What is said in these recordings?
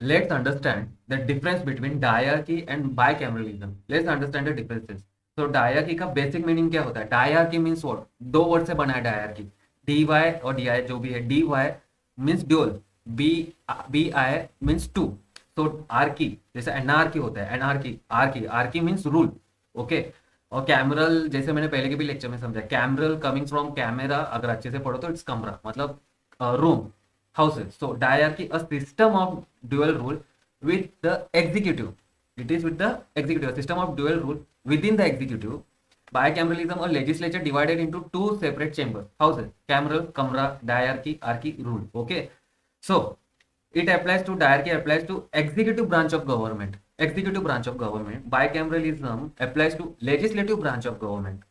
Let's understand the difference between diarchy and bicameralism. Let's understand the differences. So diarchy का basic meaning क्या होता है? डायarchy means what? दो वर्ड से बना है डायarchy. डी वाई और डी आई जो भी है, D Y means dual, B B I means two. तो आर्की जैसे एनार्की होता है, anarchy archy, archy means rule. Okay. और कैमरल जैसे मैंने पहले के भी लेक्चर में समझा, कैमरल कमिंग फ्रॉम कैमेरा, अगर अच्छे से पढ़ो तो इट्स कमरा मतलब room, houses. So diarchy, a system of dual rule with the executive. It is with the executive, a system of dual rule within the executive. Bicameralism, a legislature divided into two separate chambers, houses, cameral, kamra, diarchy, archy, rule. Okay. So it applies to diarchy, applies to executive branch of government. Executive branch of government. Bicameralism applies to legislative branch of government.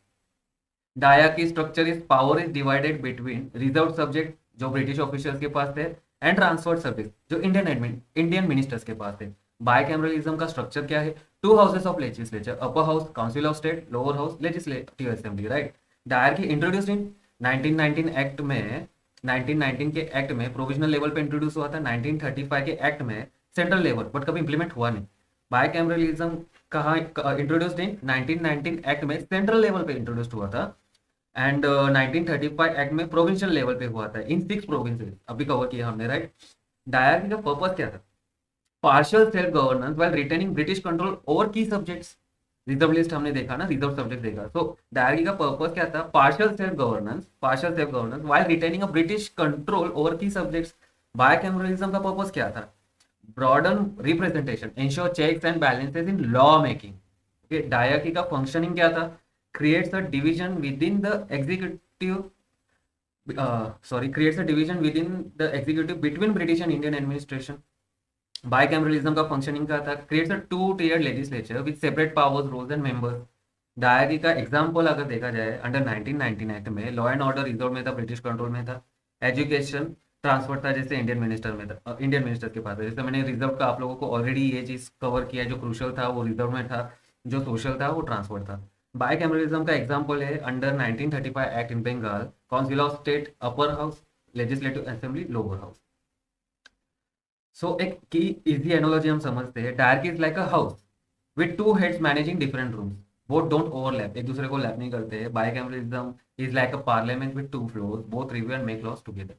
डाया की structure is power is divided between reserve subject जो British officials के पास थे and transferred subject जो Indian ministers के पास थे. बायकैमरलिज्म का स्ट्रक्चर क्या है? Two houses of legislature, upper house council of state, lower house legislative assembly. Right. Dyarchy introduced in 1919 act में, 1919 के एक्ट में प्रोविजनल लेवल पे इंट्रोड्यूस हुआ था. 1935 के एक्ट में सेंट्रल लेवल, बट कभी इंप्लीमेंट हुआ नहीं. बायकैमरलिज्म कहाँ इंट्रोड्यूस्ड इन 1919 एक्ट में सेंट्रल लेवल पे इंट्रोड्यूस्ड हुआ था एंड 1935 एक्ट में प्रोविंशियल लेवल पे हुआ था इन 6 प्रोविंसेस. अभी कवर किया हमने. राइट. डायरकी का पर्पस क्या था? Partial self governance while retaining British control over key subjects. Reserve list हमने देखा ना, रिजर्व सब्जेक्ट देखा. तो डायरकी का पर्पस क्या था? Partial self governance, partial self governance while retaining a British control over key subjects. Bicameralism का purpose क्या था? Broaden representation, ensure checks and balances in law making. Diarchy का फंक्शनिंग क्या था? creates a division within the executive creates a division within the executive between British and Indian administration. Bicameralism का functioning क्या था? creates a two-tiered legislature with separate powers, roles and members. Diary का example अगर देखा जाए, under 1919 act में law and order reserve में था, ब्रिटिश कंट्रोल में था. एजुकेशन ट्रांसफर था जैसे इंडियन मिनिस्टर में था, इंडियन मिनिस्टर के पास था. जैसे मैंने रिजर्व का आप लोगों को ऑलरेडी ये चीज कवर किया, जो क्रूशल था वो रिजर्व में था, जो सोशल था वो ट्रांसफर था. बायकैमरलिज्म का एग्जाम्पल है under 1935 act in Bengal, council of state, upper house, legislative assembly, lower house. So एक की इजी एनोलॉजी हम समझते हैं. Dyarchy is like a house with two heads managing different rooms. Both don't overlap, एक दूसरे को लैप नहीं करते हैं. Bicameralism is like a parliament with two floors, both review and make laws together.